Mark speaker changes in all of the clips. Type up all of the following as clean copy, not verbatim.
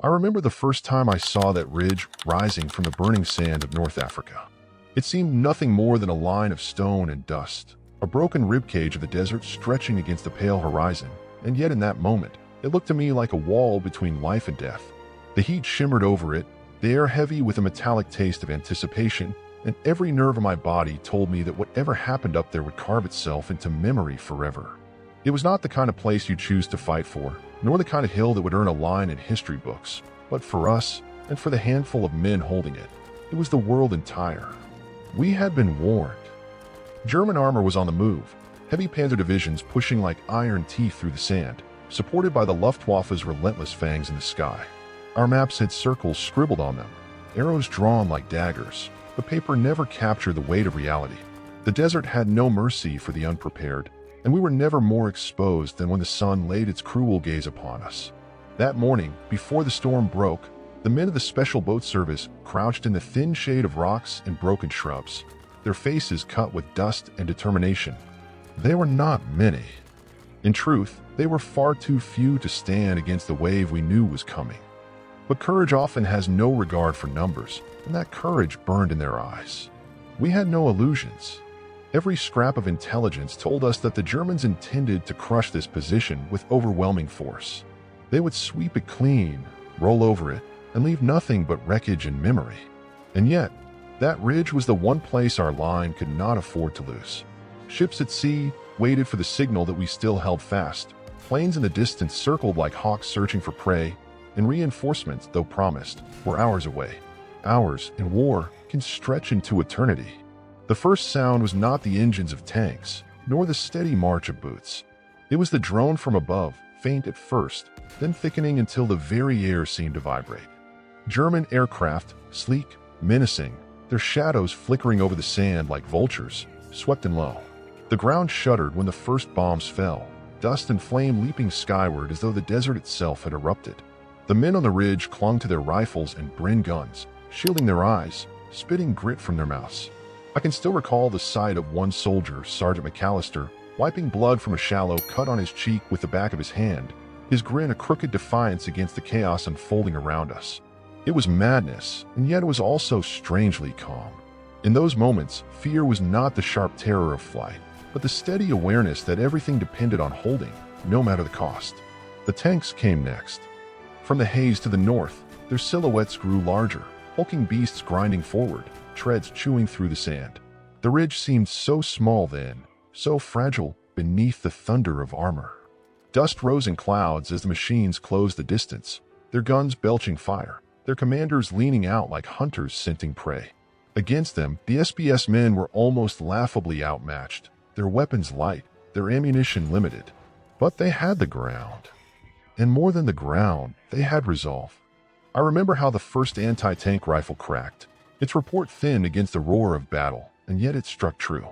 Speaker 1: I remember the first time I saw that ridge rising from the burning sand of North Africa. It seemed nothing more than a line of stone and dust, a broken ribcage of the desert stretching against the pale horizon, and yet in that moment, it looked to me like a wall between life and death. The heat shimmered over it, the air heavy with a metallic taste of anticipation, and every nerve of my body told me that whatever happened up there would carve itself into memory forever. It was not the kind of place you choose to fight for, nor the kind of hill that would earn a line in history books, but for us, and for the handful of men holding it, it was the world entire. We had been warned. German armor was on the move, heavy panzer divisions pushing like iron teeth through the sand, supported by the Luftwaffe's relentless fangs in the sky. Our maps had circles scribbled on them, arrows drawn like daggers. The paper never captured the weight of reality. The desert had no mercy for the unprepared, and we were never more exposed than when the sun laid its cruel gaze upon us. That morning, before the storm broke, the men of the Special Boat Service crouched in the thin shade of rocks and broken shrubs, their faces cut with dust and determination. They were not many. In truth, they were far too few to stand against the wave we knew was coming. But courage often has no regard for numbers, and that courage burned in their eyes. We had no illusions. Every scrap of intelligence told us that the Germans intended to crush this position with overwhelming force. They would sweep it clean, roll over it, and leave nothing but wreckage and memory. And yet, that ridge was the one place our line could not afford to lose. Ships at sea waited for the signal that we still held fast. Planes in the distance circled like hawks searching for prey, and reinforcements, though promised, were hours away. Hours in war can stretch into eternity. The first sound was not the engines of tanks, nor the steady march of boots. It was the drone from above, faint at first, then thickening until the very air seemed to vibrate. German aircraft, sleek, menacing, their shadows flickering over the sand like vultures, swept in low. The ground shuddered when the first bombs fell, dust and flame leaping skyward as though the desert itself had erupted. The men on the ridge clung to their rifles and Bren guns, shielding their eyes, spitting grit from their mouths. I can still recall the sight of one soldier, Sergeant McAllister, wiping blood from a shallow cut on his cheek with the back of his hand, his grin a crooked defiance against the chaos unfolding around us. It was madness, and yet it was also strangely calm. In those moments, fear was not the sharp terror of flight, but the steady awareness that everything depended on holding, no matter the cost. The tanks came next. From the haze to the north, their silhouettes grew larger, hulking beasts grinding forward, treads chewing through the sand. The ridge seemed so small then, so fragile beneath the thunder of armor. Dust rose in clouds as the machines closed the distance, their guns belching fire, their commanders leaning out like hunters scenting prey. Against them, the SBS men were almost laughably outmatched, their weapons light, their ammunition limited. But they had the ground. And more than the ground, they had resolve. I remember how the first anti-tank rifle cracked, its report thin against the roar of battle, and yet it struck true.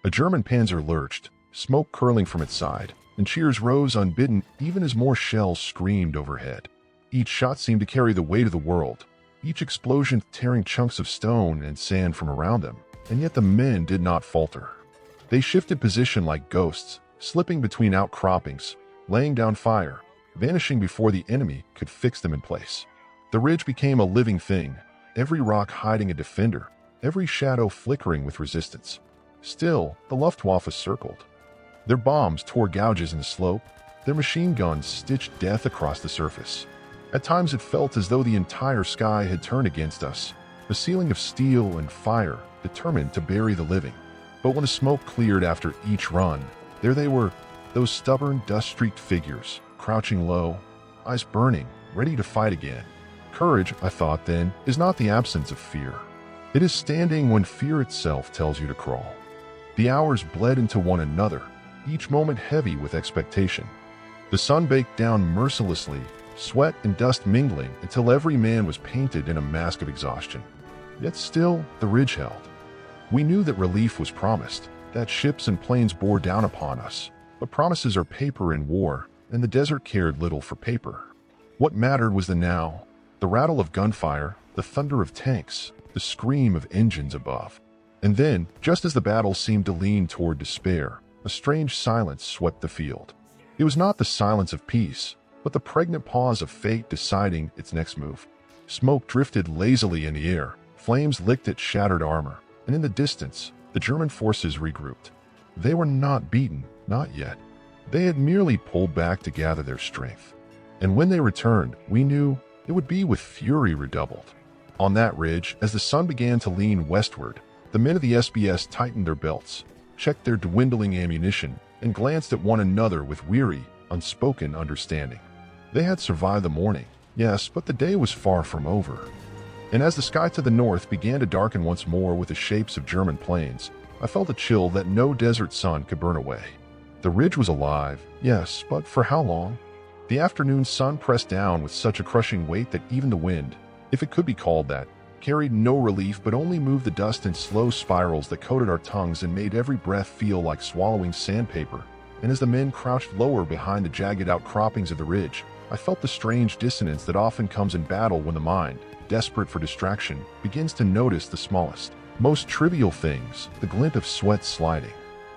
Speaker 1: A German panzer lurched, smoke curling from its side, and cheers rose unbidden even as more shells screamed overhead. Each shot seemed to carry the weight of the world, each explosion tearing chunks of stone and sand from around them, and yet the men did not falter. They shifted position like ghosts, slipping between outcroppings, laying down fire, vanishing before the enemy could fix them in place. The ridge became a living thing, every rock hiding a defender, every shadow flickering with resistance. Still, the Luftwaffe circled. Their bombs tore gouges in the slope, their machine guns stitched death across the surface. At times it felt as though the entire sky had turned against us, a ceiling of steel and fire determined to bury the living. But when the smoke cleared after each run, there they were, those stubborn, dust-streaked figures, crouching low, eyes burning, ready to fight again. Courage, I thought then, is not the absence of fear. It is standing when fear itself tells you to crawl. The hours bled into one another, each moment heavy with expectation. The sun baked down mercilessly, sweat and dust mingling until every man was painted in a mask of exhaustion. Yet still, the ridge held. We knew that relief was promised, that ships and planes bore down upon us, but promises are paper in war, and the desert cared little for paper. What mattered was the now, the rattle of gunfire, the thunder of tanks, the scream of engines above. And then, just as the battle seemed to lean toward despair, a strange silence swept the field. It was not the silence of peace, but the pregnant pause of fate deciding its next move. Smoke drifted lazily in the air, flames licked at shattered armor, and in the distance, the German forces regrouped. They were not beaten, not yet. They had merely pulled back to gather their strength. And when they returned, we knew it would be with fury redoubled. On that ridge, as the sun began to lean westward, the men of the SBS tightened their belts, checked their dwindling ammunition, and glanced at one another with weary, unspoken understanding. They had survived the morning, yes, but the day was far from over. And as the sky to the north began to darken once more with the shapes of German planes, I felt a chill that no desert sun could burn away. The ridge was alive, yes, but for how long? The afternoon sun pressed down with such a crushing weight that even the wind, if it could be called that, carried no relief but only moved the dust in slow spirals that coated our tongues and made every breath feel like swallowing sandpaper. And as the men crouched lower behind the jagged outcroppings of the ridge, I felt the strange dissonance that often comes in battle when the mind, desperate for distraction, begins to notice the smallest, most trivial things, the glint of sweat sliding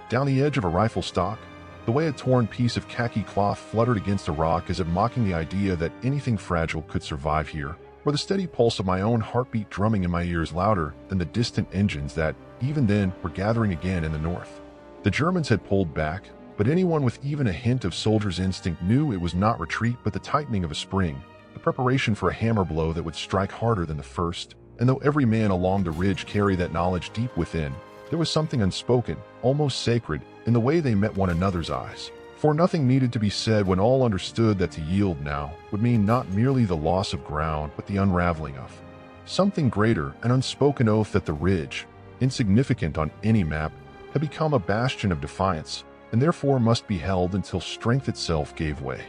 Speaker 1: down the edge of a rifle stock, the way a torn piece of khaki cloth fluttered against a rock as if mocking the idea that anything fragile could survive here, or the steady pulse of my own heartbeat drumming in my ears louder than the distant engines that, even then, were gathering again in the north. The Germans had pulled back, but anyone with even a hint of soldier's instinct knew it was not retreat but the tightening of a spring, the preparation for a hammer blow that would strike harder than the first. And though every man along the ridge carried that knowledge deep within, there was something unspoken, almost sacred, in the way they met one another's eyes. For nothing needed to be said when all understood that to yield now would mean not merely the loss of ground, but the unraveling of something greater, an unspoken oath that the ridge, insignificant on any map, had become a bastion of defiance, and therefore must be held until strength itself gave way.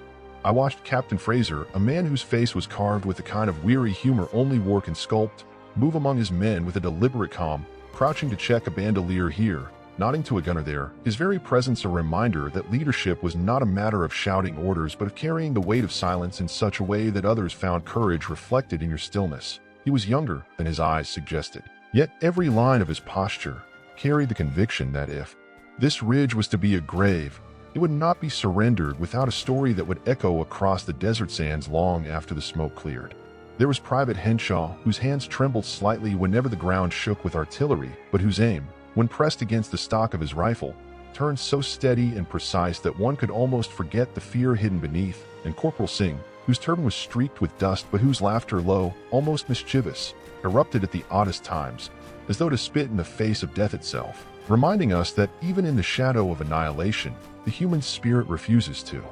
Speaker 1: I watched Captain Fraser, a man whose face was carved with the kind of weary humor only war can sculpt, move among his men with a deliberate calm, crouching to check a bandolier here, nodding to a gunner there, his very presence a reminder that leadership was not a matter of shouting orders but of carrying the weight of silence in such a way that others found courage reflected in your stillness. He was younger than his eyes suggested, yet every line of his posture carried the conviction that if this ridge was to be a grave, it would not be surrendered without a story that would echo across the desert sands long after the smoke cleared. There was Private Henshaw, whose hands trembled slightly whenever the ground shook with artillery, but whose aim, when pressed against the stock of his rifle, turned so steady and precise that one could almost forget the fear hidden beneath, and Corporal Singh, whose turban was streaked with dust but whose laughter, low, almost mischievous, erupted at the oddest times, as though to spit in the face of death itself, reminding us that even in the shadow of annihilation, the human spirit refuses to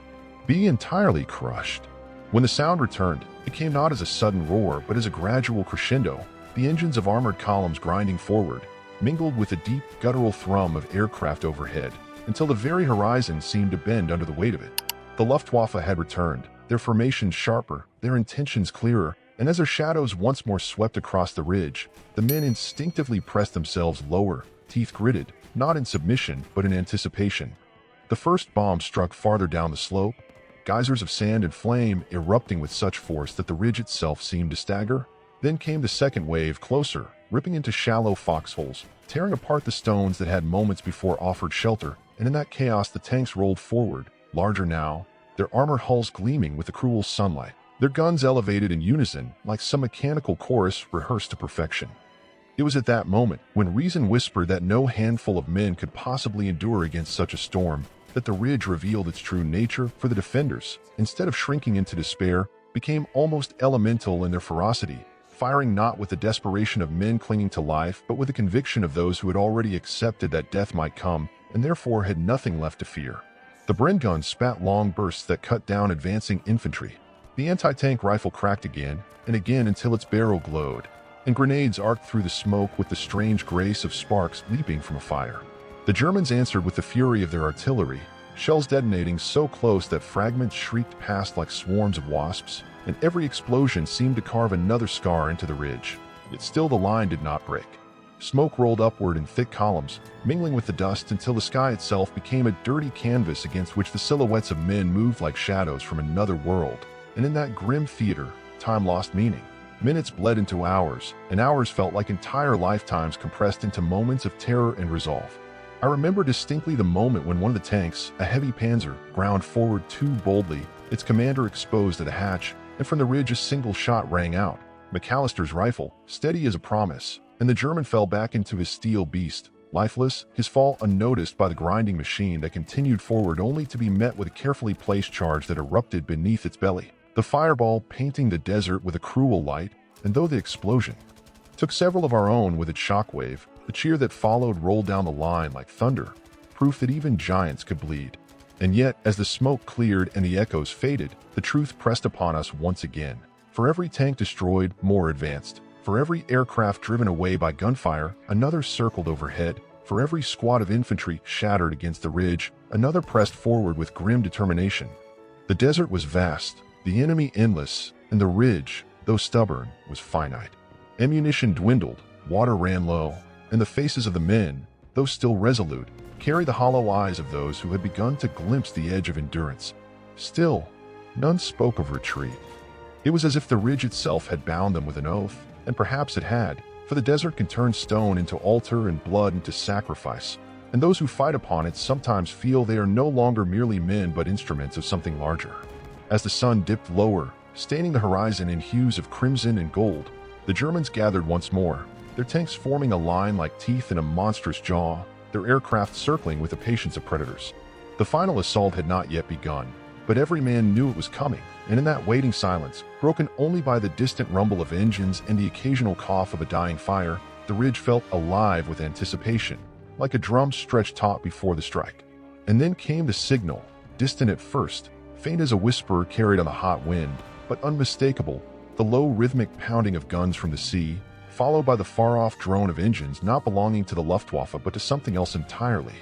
Speaker 1: be entirely crushed. When the sound returned, it came not as a sudden roar but as a gradual crescendo, the engines of armored columns grinding forward, mingled with the deep, guttural thrum of aircraft overhead, until the very horizon seemed to bend under the weight of it. The Luftwaffe had returned, their formations sharper, their intentions clearer, and as their shadows once more swept across the ridge, the men instinctively pressed themselves lower, teeth gritted, not in submission but in anticipation. The first bomb struck farther down the slope, geysers of sand and flame erupting with such force that the ridge itself seemed to stagger. Then came the second wave, closer, ripping into shallow foxholes, tearing apart the stones that had moments before offered shelter, and in that chaos the tanks rolled forward, larger now, their armored hulls gleaming with the cruel sunlight, their guns elevated in unison like some mechanical chorus rehearsed to perfection. It was at that moment, when reason whispered that no handful of men could possibly endure against such a storm, that the ridge revealed its true nature for the defenders. Instead of shrinking into despair, became almost elemental in their ferocity, firing not with the desperation of men clinging to life, but with the conviction of those who had already accepted that death might come, and therefore had nothing left to fear. The Bren gun spat long bursts that cut down advancing infantry. The anti-tank rifle cracked again, and again until its barrel glowed, and grenades arced through the smoke with the strange grace of sparks leaping from a fire. The Germans answered with the fury of their artillery, shells detonating so close that fragments shrieked past like swarms of wasps, and every explosion seemed to carve another scar into the ridge. Yet still the line did not break. Smoke rolled upward in thick columns, mingling with the dust until the sky itself became a dirty canvas against which the silhouettes of men moved like shadows from another world. And in that grim theater, time lost meaning. Minutes bled into hours, and hours felt like entire lifetimes compressed into moments of terror and resolve. I remember distinctly the moment when one of the tanks, a heavy Panzer, ground forward too boldly, its commander exposed at a hatch, and from the ridge a single shot rang out. McAllister's rifle, steady as a promise, and the German fell back into his steel beast, lifeless, his fall unnoticed by the grinding machine that continued forward only to be met with a carefully placed charge that erupted beneath its belly. The fireball painting the desert with a cruel light, and though the explosion took several of our own with its shockwave, the cheer that followed rolled down the line like thunder, proof that even giants could bleed. And yet, as the smoke cleared and the echoes faded, the truth pressed upon us once again. For every tank destroyed, more advanced. For every aircraft driven away by gunfire, another circled overhead. For every squad of infantry shattered against the ridge, another pressed forward with grim determination. The desert was vast, the enemy endless, and the ridge, though stubborn, was finite. Ammunition dwindled, water ran low, and the faces of the men, though still resolute, carried the hollow eyes of those who had begun to glimpse the edge of endurance. Still, none spoke of retreat. It was as if the ridge itself had bound them with an oath, and perhaps it had, for the desert can turn stone into altar and blood into sacrifice, and those who fight upon it sometimes feel they are no longer merely men but instruments of something larger. As the sun dipped lower, staining the horizon in hues of crimson and gold, the Germans gathered once more, their tanks forming a line like teeth in a monstrous jaw, their aircraft circling with the patience of predators. The final assault had not yet begun, but every man knew it was coming, and in that waiting silence, broken only by the distant rumble of engines and the occasional cough of a dying fire, the ridge felt alive with anticipation, like a drum stretched taut before the strike. And then came the signal, distant at first, faint as a whisper carried on the hot wind, but unmistakable, the low rhythmic pounding of guns from the sea, followed by the far-off drone of engines not belonging to the Luftwaffe but to something else entirely.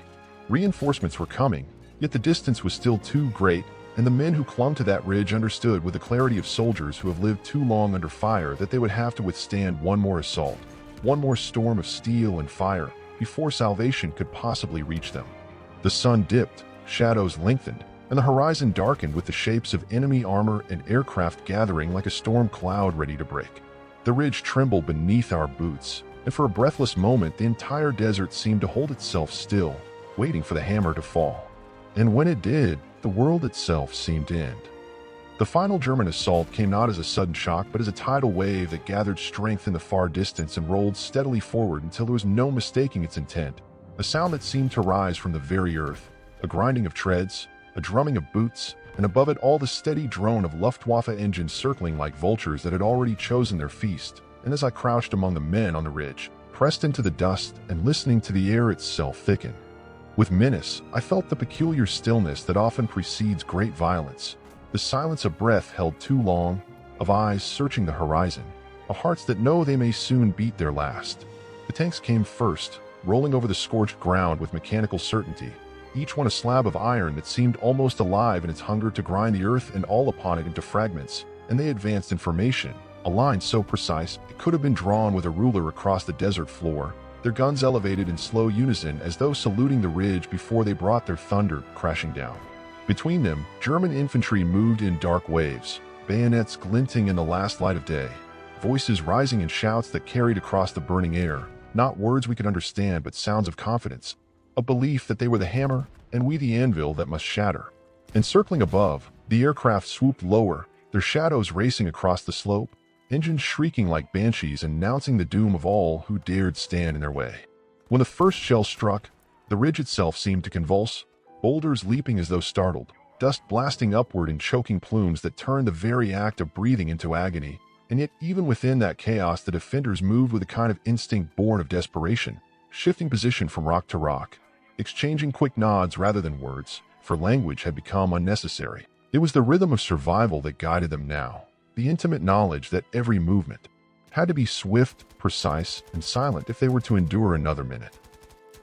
Speaker 1: Reinforcements were coming, yet the distance was still too great, and the men who clung to that ridge understood with the clarity of soldiers who have lived too long under fire that they would have to withstand one more assault, one more storm of steel and fire, before salvation could possibly reach them. The sun dipped, shadows lengthened, and the horizon darkened with the shapes of enemy armor and aircraft gathering like a storm cloud ready to break. The ridge trembled beneath our boots, and for a breathless moment the entire desert seemed to hold itself still, waiting for the hammer to fall. And when it did, the world itself seemed to end. The final German assault came not as a sudden shock, but as a tidal wave that gathered strength in the far distance and rolled steadily forward until there was no mistaking its intent. A sound that seemed to rise from the very earth, a grinding of treads, a drumming of boots, and above it all the steady drone of Luftwaffe engines circling like vultures that had already chosen their feast. And as I crouched among the men on the ridge, pressed into the dust and listening to the air itself thicken with menace, I felt the peculiar stillness that often precedes great violence, the silence of breath held too long, of eyes searching the horizon, of hearts that know they may soon beat their last. The tanks came first, rolling over the scorched ground with mechanical certainty, each one a slab of iron that seemed almost alive in its hunger to grind the earth and all upon it into fragments, and they advanced in formation, a line so precise it could have been drawn with a ruler across the desert floor, their guns elevated in slow unison as though saluting the ridge before they brought their thunder crashing down. Between them, German infantry moved in dark waves, bayonets glinting in the last light of day, voices rising in shouts that carried across the burning air, not words we could understand but sounds of confidence, a belief that they were the hammer and we the anvil that must shatter. And circling above, the aircraft swooped lower, their shadows racing across the slope, engines shrieking like banshees announcing the doom of all who dared stand in their way. When the first shell struck, the ridge itself seemed to convulse, boulders leaping as though startled, dust blasting upward in choking plumes that turned the very act of breathing into agony. And yet even within that chaos the defenders moved with a kind of instinct born of desperation, shifting position from rock to rock, exchanging quick nods rather than words, for language had become unnecessary. It was the rhythm of survival that guided them now, the intimate knowledge that every movement had to be swift, precise, and silent if they were to endure another minute.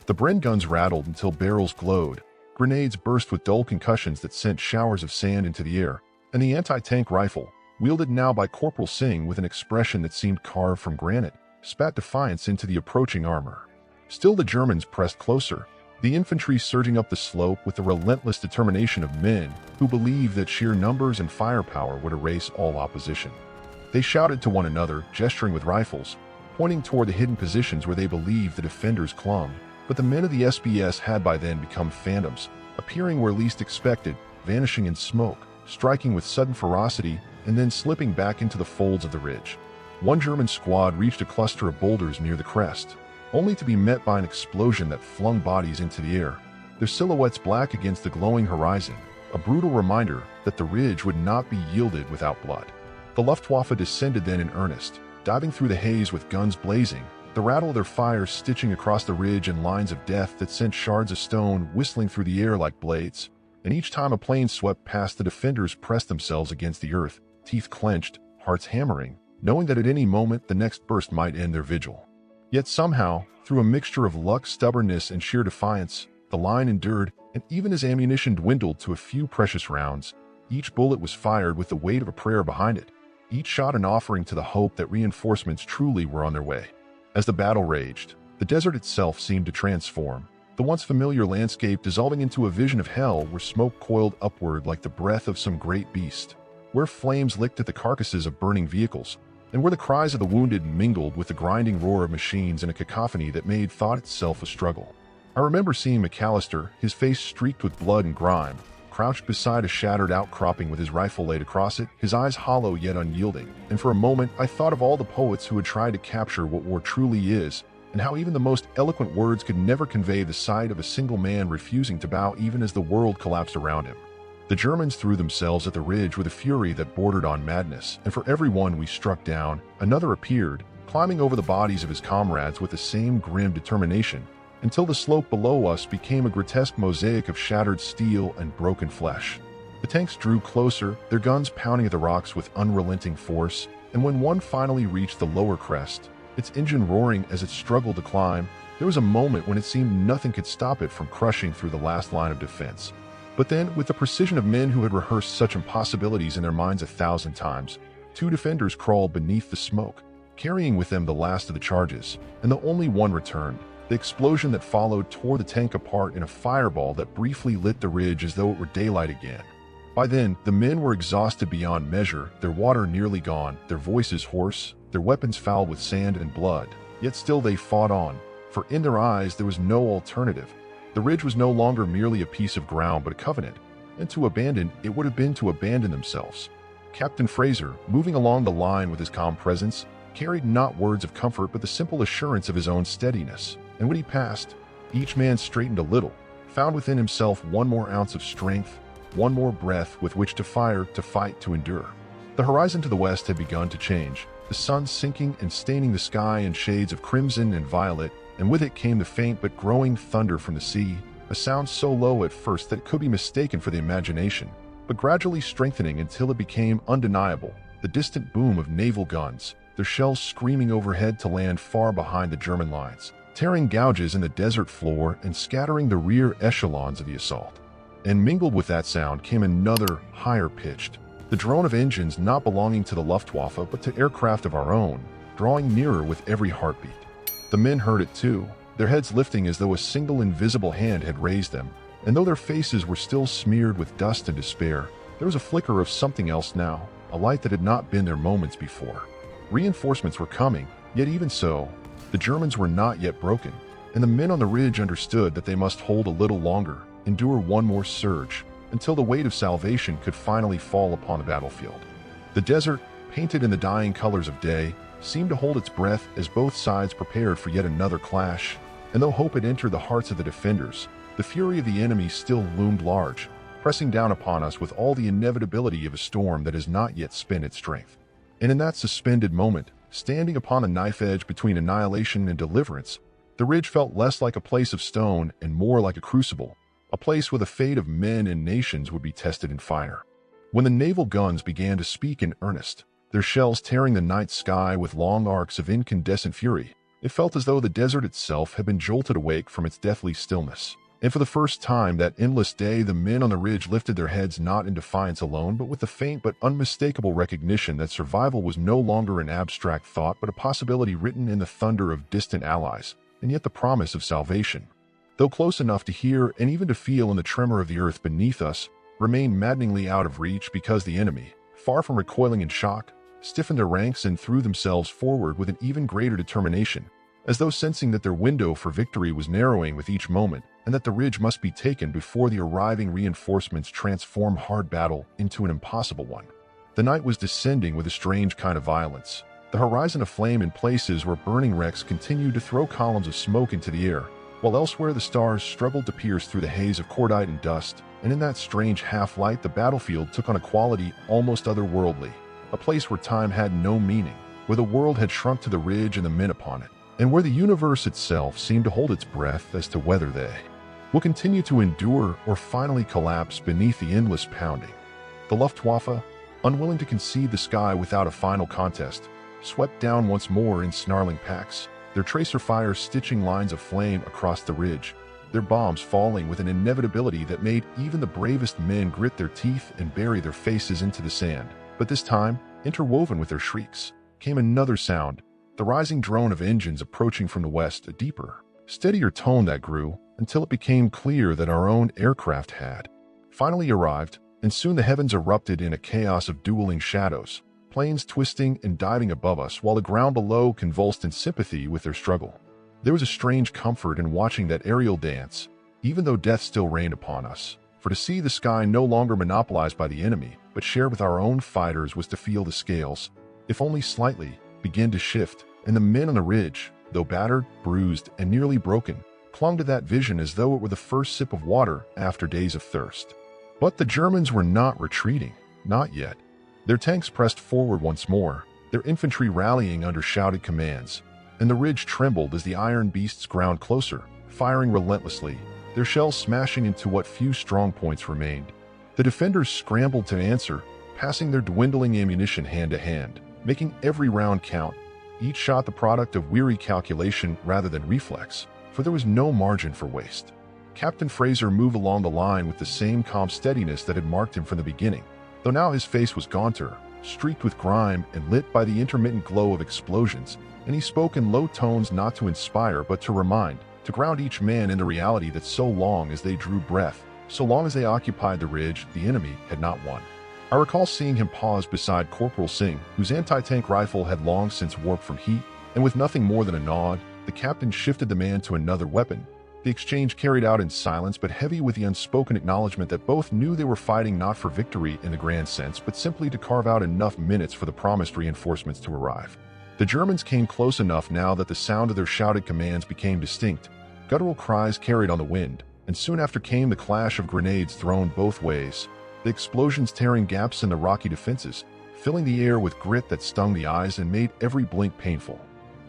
Speaker 1: The Bren guns rattled until barrels glowed, grenades burst with dull concussions that sent showers of sand into the air, and the anti-tank rifle, wielded now by Corporal Singh with an expression that seemed carved from granite, spat defiance into the approaching armor. Still the Germans pressed closer, the infantry surging up the slope with the relentless determination of men who believed that sheer numbers and firepower would erase all opposition. They shouted to one another, gesturing with rifles, pointing toward the hidden positions where they believed the defenders clung, but the men of the SBS had by then become phantoms, appearing where least expected, vanishing in smoke, striking with sudden ferocity and then slipping back into the folds of the ridge. One German squad reached a cluster of boulders near the crest, only to be met by an explosion that flung bodies into the air, their silhouettes black against the glowing horizon, a brutal reminder that the ridge would not be yielded without blood. The Luftwaffe descended then in earnest, diving through the haze with guns blazing, the rattle of their fire stitching across the ridge in lines of death that sent shards of stone whistling through the air like blades. And each time a plane swept past, the defenders pressed themselves against the earth, teeth clenched, hearts hammering, knowing that at any moment the next burst might end their vigil. Yet somehow, through a mixture of luck, stubbornness, and sheer defiance, the line endured, and even as ammunition dwindled to a few precious rounds, each bullet was fired with the weight of a prayer behind it, each shot an offering to the hope that reinforcements truly were on their way. As the battle raged, the desert itself seemed to transform, the once familiar landscape dissolving into a vision of hell where smoke coiled upward like the breath of some great beast, where flames licked at the carcasses of burning vehicles, and where the cries of the wounded mingled with the grinding roar of machines in a cacophony that made thought itself a struggle. I remember seeing McAllister, his face streaked with blood and grime, crouched beside a shattered outcropping with his rifle laid across it, his eyes hollow yet unyielding, and for a moment I thought of all the poets who had tried to capture what war truly is, and how even the most eloquent words could never convey the sight of a single man refusing to bow even as the world collapsed around him. The Germans threw themselves at the ridge with a fury that bordered on madness, and for every one we struck down, another appeared, climbing over the bodies of his comrades with the same grim determination, until the slope below us became a grotesque mosaic of shattered steel and broken flesh. The tanks drew closer, their guns pounding at the rocks with unrelenting force, and when one finally reached the lower crest, its engine roaring as it struggled to climb, there was a moment when it seemed nothing could stop it from crushing through the last line of defense. But then, with the precision of men who had rehearsed such impossibilities in their minds 1,000 times, two defenders crawled beneath the smoke, carrying with them the last of the charges, and the only one returned. The explosion that followed tore the tank apart in a fireball that briefly lit the ridge as though it were daylight again. By then, the men were exhausted beyond measure, their water nearly gone, their voices hoarse, their weapons fouled with sand and blood. Yet still they fought on, for in their eyes there was no alternative. The ridge was no longer merely a piece of ground but a covenant, and to abandon it would have been to abandon themselves. Captain Fraser, moving along the line with his calm presence, carried not words of comfort but the simple assurance of his own steadiness, and when he passed, each man straightened a little, found within himself one more ounce of strength, one more breath with which to fire, to fight, to endure. The horizon to the west had begun to change, the sun sinking and staining the sky in shades of crimson and violet, and with it came the faint but growing thunder from the sea, a sound so low at first that it could be mistaken for the imagination, but gradually strengthening until it became undeniable, the distant boom of naval guns, their shells screaming overhead to land far behind the German lines, tearing gouges in the desert floor and scattering the rear echelons of the assault. And mingled with that sound came another, higher-pitched, the drone of engines not belonging to the Luftwaffe but to aircraft of our own, drawing nearer with every heartbeat. The men heard it too, their heads lifting as though a single invisible hand had raised them, and though their faces were still smeared with dust and despair, there was a flicker of something else now, a light that had not been there moments before. Reinforcements were coming, yet even so, the Germans were not yet broken, and the men on the ridge understood that they must hold a little longer, endure one more surge, until the weight of salvation could finally fall upon the battlefield. The desert, painted in the dying colors of day, seemed to hold its breath as both sides prepared for yet another clash, and though hope had entered the hearts of the defenders, the fury of the enemy still loomed large, pressing down upon us with all the inevitability of a storm that has not yet spent its strength. And in that suspended moment, standing upon the knife edge between annihilation and deliverance, the ridge felt less like a place of stone and more like a crucible, a place where the fate of men and nations would be tested in fire. When the naval guns began to speak in earnest, their shells tearing the night sky with long arcs of incandescent fury, it felt as though the desert itself had been jolted awake from its deathly stillness. And for the first time that endless day, the men on the ridge lifted their heads not in defiance alone, but with the faint but unmistakable recognition that survival was no longer an abstract thought but a possibility written in the thunder of distant allies, and yet the promise of salvation. Though close enough to hear and even to feel in the tremor of the earth beneath us, remained maddeningly out of reach because the enemy, far from recoiling in shock, stiffened their ranks and threw themselves forward with an even greater determination, as though sensing that their window for victory was narrowing with each moment, and that the ridge must be taken before the arriving reinforcements transform hard battle into an impossible one. The night was descending with a strange kind of violence, the horizon aflame in places where burning wrecks continued to throw columns of smoke into the air, while elsewhere the stars struggled to pierce through the haze of cordite and dust, and in that strange half-light the battlefield took on a quality almost otherworldly, a place where time had no meaning, where the world had shrunk to the ridge and the men upon it, and where the universe itself seemed to hold its breath as to whether they will continue to endure or finally collapse beneath the endless pounding. The Luftwaffe, unwilling to concede the sky without a final contest, swept down once more in snarling packs, their tracer fires stitching lines of flame across the ridge, their bombs falling with an inevitability that made even the bravest men grit their teeth and bury their faces into the sand. But this time, interwoven with their shrieks, came another sound, the rising drone of engines approaching from the west, a deeper, steadier tone that grew until it became clear that our own aircraft had finally arrived, and soon the heavens erupted in a chaos of dueling shadows, planes twisting and diving above us while the ground below convulsed in sympathy with their struggle. There was a strange comfort in watching that aerial dance, even though death still reigned upon us, for to see the sky no longer monopolized by the enemy, but shared with our own fighters was to feel the scales, if only slightly, begin to shift, and the men on the ridge, though battered, bruised, and nearly broken, clung to that vision as though it were the first sip of water after days of thirst. But the Germans were not retreating, not yet. Their tanks pressed forward once more, their infantry rallying under shouted commands, and the ridge trembled as the iron beasts ground closer, firing relentlessly, their shells smashing into what few strong points remained. The defenders scrambled to answer, passing their dwindling ammunition hand to hand, making every round count, each shot the product of weary calculation rather than reflex, for there was no margin for waste. Captain Fraser moved along the line with the same calm steadiness that had marked him from the beginning, though now his face was gaunter, streaked with grime and lit by the intermittent glow of explosions, and he spoke in low tones not to inspire but to remind, to ground each man in the reality that so long as they drew breath, so long as they occupied the ridge, the enemy had not won. I recall seeing him pause beside Corporal Singh, whose anti-tank rifle had long since warped from heat, and with nothing more than a nod, the captain shifted the man to another weapon, the exchange carried out in silence but heavy with the unspoken acknowledgement that both knew they were fighting not for victory in the grand sense but simply to carve out enough minutes for the promised reinforcements to arrive. The Germans came close enough now that the sound of their shouted commands became distinct, guttural cries carried on the wind, and soon after came the clash of grenades thrown both ways, the explosions tearing gaps in the rocky defenses, filling the air with grit that stung the eyes and made every blink painful.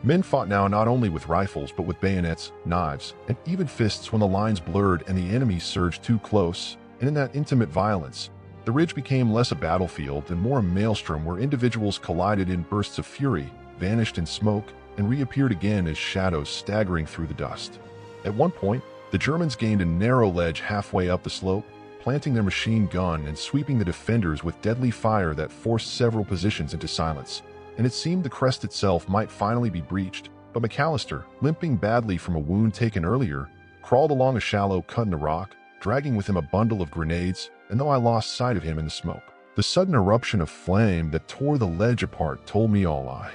Speaker 1: Men fought now not only with rifles but with bayonets, knives, and even fists when the lines blurred and the enemy surged too close, and in that intimate violence, the ridge became less a battlefield and more a maelstrom where individuals collided in bursts of fury, vanished in smoke, and reappeared again as shadows staggering through the dust. At one point, the Germans gained a narrow ledge halfway up the slope, planting their machine gun and sweeping the defenders with deadly fire that forced several positions into silence, and it seemed the crest itself might finally be breached, but McAllister, limping badly from a wound taken earlier, crawled along a shallow cut in the rock, dragging with him a bundle of grenades, and though I lost sight of him in the smoke, the sudden eruption of flame that tore the ledge apart told me all I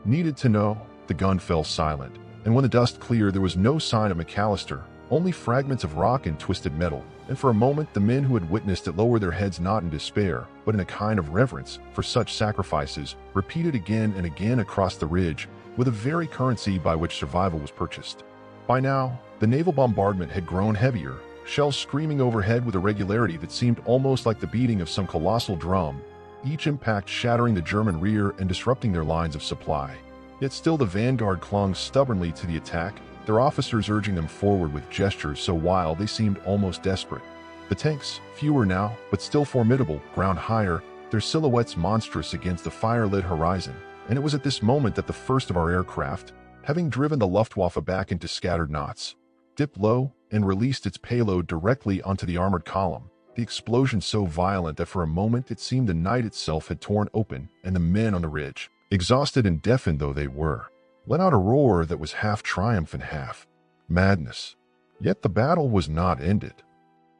Speaker 1: needed to know. The gun fell silent, and when the dust cleared there was no sign of McAllister, only fragments of rock and twisted metal, and for a moment the men who had witnessed it lowered their heads not in despair, but in a kind of reverence for such sacrifices, repeated again and again across the ridge, with the very currency by which survival was purchased. By now, the naval bombardment had grown heavier, shells screaming overhead with a regularity that seemed almost like the beating of some colossal drum, each impact shattering the German rear and disrupting their lines of supply. Yet still the vanguard clung stubbornly to the attack, their officers urging them forward with gestures so wild they seemed almost desperate. The tanks, fewer now, but still formidable, ground higher, their silhouettes monstrous against the fire-lit horizon, and it was at this moment that the first of our aircraft, having driven the Luftwaffe back into scattered knots, dipped low and released its payload directly onto the armored column, the explosion so violent that for a moment it seemed the night itself had torn open and the men on the ridge, exhausted and deafened though they were, let out a roar that was half triumph and half madness. Yet the battle was not ended.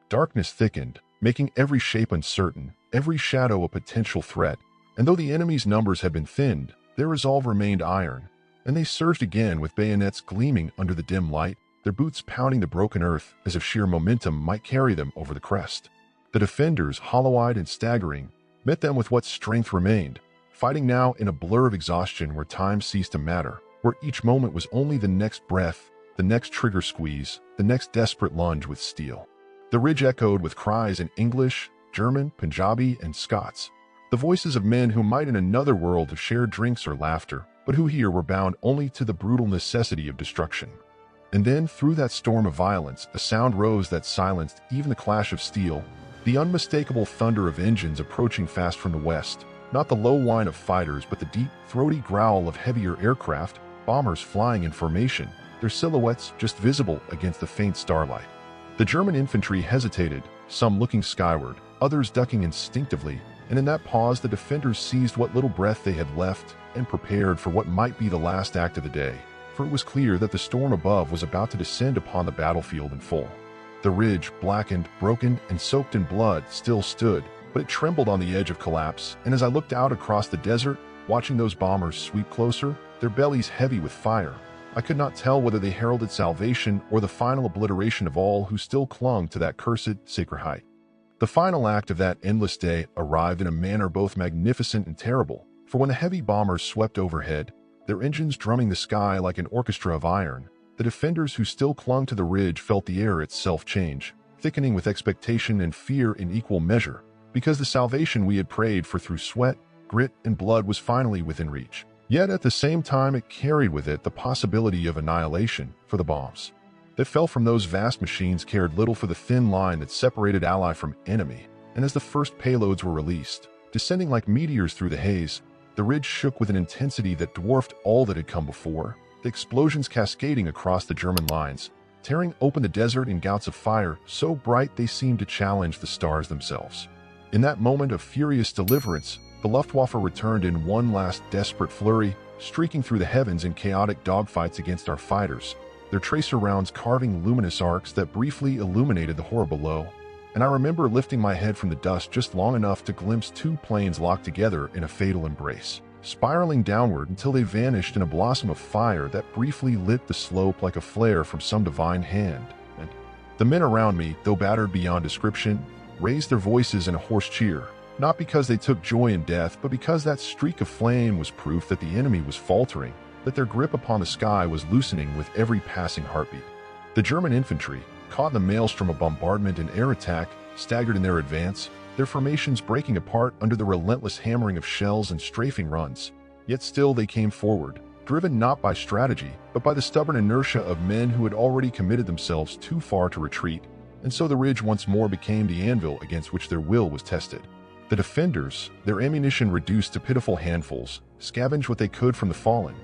Speaker 1: Darkness thickened, making every shape uncertain, every shadow a potential threat, and though the enemy's numbers had been thinned, their resolve remained iron, And they surged again with bayonets gleaming under the dim light, their boots pounding the broken earth as if sheer momentum might carry them over the crest. The defenders, hollow-eyed and staggering, met them with what strength remained, fighting now in a blur of exhaustion where time ceased to matter, where each moment was only the next breath, the next trigger squeeze, the next desperate lunge with steel. The ridge echoed with cries in English, German, Punjabi, and Scots, the voices of men who might in another world have shared drinks or laughter, but who here were bound only to the brutal necessity of destruction. And then, through that storm of violence, a sound rose that silenced even the clash of steel, the unmistakable thunder of engines approaching fast from the west, not the low whine of fighters but the deep, throaty growl of heavier aircraft, bombers flying in formation, their silhouettes just visible against the faint starlight. The German infantry hesitated, some looking skyward, others ducking instinctively, and in that pause the defenders seized what little breath they had left and prepared for what might be the last act of the day. For it was clear that the storm above was about to descend upon the battlefield in full. The ridge, blackened, broken, and soaked in blood, still stood, but it trembled on the edge of collapse, and as I looked out across the desert, watching those bombers sweep closer, their bellies heavy with fire, I could not tell whether they heralded salvation or the final obliteration of all who still clung to that cursed, sacred height. The final act of that endless day arrived in a manner both magnificent and terrible, for when the heavy bombers swept overhead, their engines drumming the sky like an orchestra of iron, the defenders who still clung to the ridge felt the air itself change, thickening with expectation and fear in equal measure, because the salvation we had prayed for through sweat, grit, and blood was finally within reach. Yet at the same time it carried with it the possibility of annihilation, for the bombs that fell from those vast machines cared little for the thin line that separated ally from enemy, and as the first payloads were released, descending like meteors through the haze, the ridge shook with an intensity that dwarfed all that had come before, the explosions cascading across the German lines, tearing open the desert in gouts of fire so bright they seemed to challenge the stars themselves. In that moment of furious deliverance, the Luftwaffe returned in one last desperate flurry, streaking through the heavens in chaotic dogfights against our fighters, their tracer rounds carving luminous arcs that briefly illuminated the horror below. And I remember lifting my head from the dust just long enough to glimpse two planes locked together in a fatal embrace, spiraling downward until they vanished in a blossom of fire that briefly lit the slope like a flare from some divine hand. And the men around me, though battered beyond description, raised their voices in a hoarse cheer, not because they took joy in death, but because that streak of flame was proof that the enemy was faltering, that their grip upon the sky was loosening with every passing heartbeat. The German infantry, caught in the maelstrom of bombardment and air attack, staggered in their advance, their formations breaking apart under the relentless hammering of shells and strafing runs. Yet still they came forward, driven not by strategy, but by the stubborn inertia of men who had already committed themselves too far to retreat, and so the ridge once more became the anvil against which their will was tested. The defenders, their ammunition reduced to pitiful handfuls, scavenged what they could from the fallen,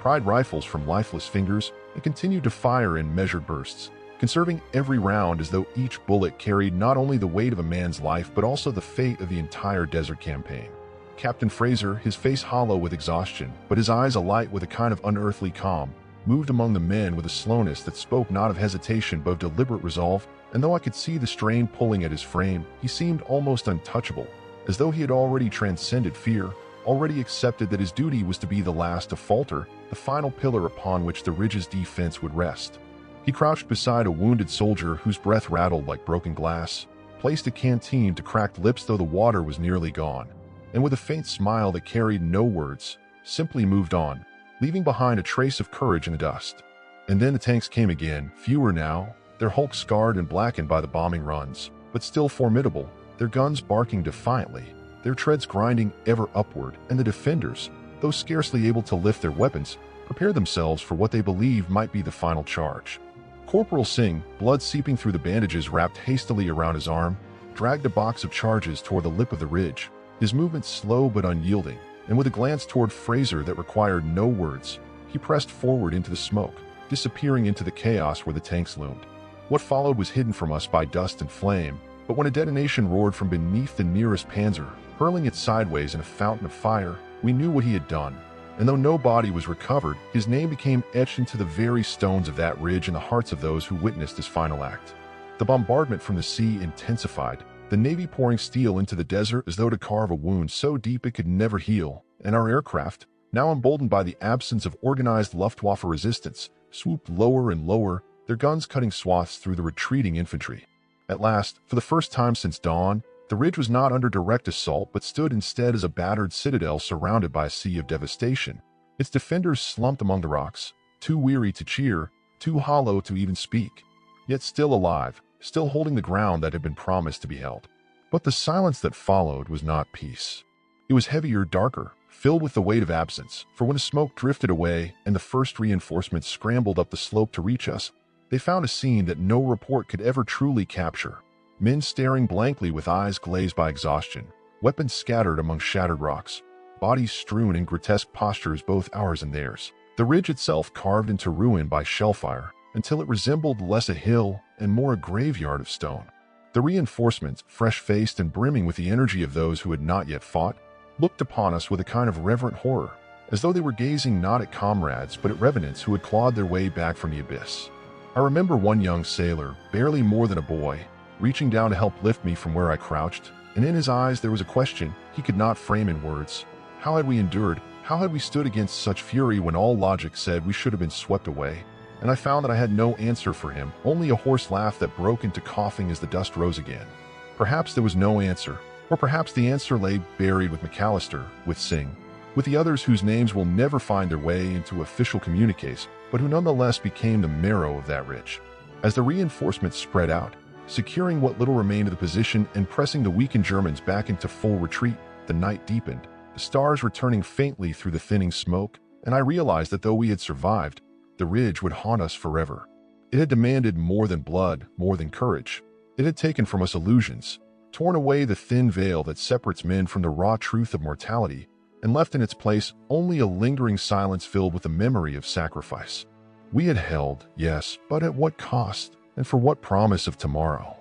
Speaker 1: pried rifles from lifeless fingers, and continued to fire in measured bursts, conserving every round as though each bullet carried not only the weight of a man's life but also the fate of the entire desert campaign. Captain Fraser, his face hollow with exhaustion, but his eyes alight with a kind of unearthly calm, moved among the men with a slowness that spoke not of hesitation but of deliberate resolve, and though I could see the strain pulling at his frame, he seemed almost untouchable, as though he had already transcended fear, already accepted that his duty was to be the last to falter, the final pillar upon which the ridge's defense would rest. He crouched beside a wounded soldier whose breath rattled like broken glass, placed a canteen to cracked lips though the water was nearly gone, and with a faint smile that carried no words, simply moved on, leaving behind a trace of courage in the dust. And then the tanks came again, fewer now, their hulks scarred and blackened by the bombing runs, but still formidable, their guns barking defiantly, their treads grinding ever upward, and the defenders, though scarcely able to lift their weapons, prepared themselves for what they believed might be the final charge. Corporal Singh, blood seeping through the bandages wrapped hastily around his arm, dragged a box of charges toward the lip of the ridge, his movements slow but unyielding, and with a glance toward Fraser that required no words, he pressed forward into the smoke, disappearing into the chaos where the tanks loomed. What followed was hidden from us by dust and flame, but when a detonation roared from beneath the nearest panzer, hurling it sideways in a fountain of fire, we knew what he had done. And though no body was recovered, his name became etched into the very stones of that ridge in the hearts of those who witnessed his final act. The bombardment from the sea intensified, the Navy pouring steel into the desert as though to carve a wound so deep it could never heal, and our aircraft, now emboldened by the absence of organized Luftwaffe resistance, swooped lower and lower, their guns cutting swaths through the retreating infantry. At last, for the first time since dawn, the ridge was not under direct assault but stood instead as a battered citadel surrounded by a sea of devastation. Its defenders slumped among the rocks, too weary to cheer, too hollow to even speak, yet still alive, still holding the ground that had been promised to be held. But the silence that followed was not peace. It was heavier, darker, filled with the weight of absence, for when the smoke drifted away and the first reinforcements scrambled up the slope to reach us, they found a scene that no report could ever truly capture. Men staring blankly with eyes glazed by exhaustion, weapons scattered among shattered rocks, bodies strewn in grotesque postures both ours and theirs. The ridge itself carved into ruin by shellfire, until it resembled less a hill and more a graveyard of stone. The reinforcements, fresh-faced and brimming with the energy of those who had not yet fought, looked upon us with a kind of reverent horror, as though they were gazing not at comrades but at revenants who had clawed their way back from the abyss. I remember one young sailor, barely more than a boy, reaching down to help lift me from where I crouched, and in his eyes there was a question he could not frame in words. How had we endured? How had we stood against such fury when all logic said we should have been swept away? And I found that I had no answer for him, only a hoarse laugh that broke into coughing as the dust rose again. Perhaps there was no answer, or perhaps the answer lay buried with McAllister, with Singh, with the others whose names will never find their way into official communiques, but who nonetheless became the marrow of that ridge. As the reinforcements spread out, securing what little remained of the position and pressing the weakened Germans back into full retreat, the night deepened, the stars returning faintly through the thinning smoke, and I realized that though we had survived, the ridge would haunt us forever. It had demanded more than blood, more than courage. It had taken from us illusions, torn away the thin veil that separates men from the raw truth of mortality, and left in its place only a lingering silence filled with the memory of sacrifice. We had held, yes, but at what cost, and for what promise of tomorrow?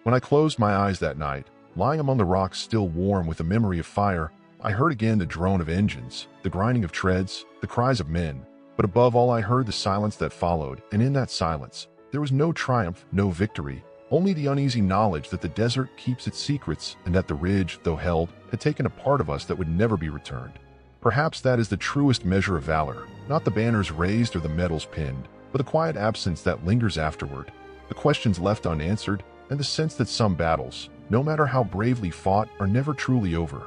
Speaker 1: When I closed my eyes that night, lying among the rocks still warm with the memory of fire, I heard again the drone of engines, the grinding of treads, the cries of men, but above all I heard the silence that followed, and in that silence, there was no triumph, no victory, only the uneasy knowledge that the desert keeps its secrets and that the ridge, though held, had taken a part of us that would never be returned. Perhaps that is the truest measure of valor, not the banners raised or the medals pinned, but the quiet absence that lingers afterward, the questions left unanswered, and the sense that some battles, no matter how bravely fought, are never truly over.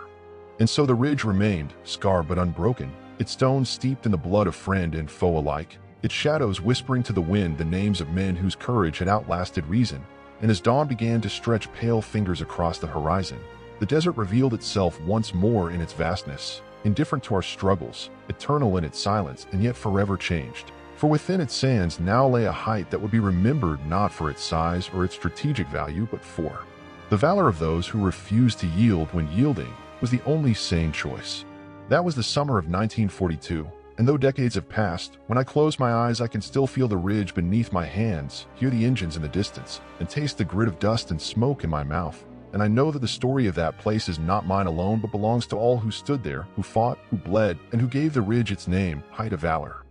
Speaker 1: And so the ridge remained, scarred but unbroken, its stones steeped in the blood of friend and foe alike, its shadows whispering to the wind the names of men whose courage had outlasted reason. And as dawn began to stretch pale fingers across the horizon, the desert revealed itself once more in its vastness, indifferent to our struggles, eternal in its silence, and yet forever changed. For within its sands now lay a height that would be remembered not for its size or its strategic value, but for the valor of those who refused to yield when yielding was the only sane choice. That was the summer of 1942, and though decades have passed, when I close my eyes I can still feel the ridge beneath my hands, hear the engines in the distance, and taste the grit of dust and smoke in my mouth. And I know that the story of that place is not mine alone but belongs to all who stood there, who fought, who bled, and who gave the ridge its name, Height of Valor.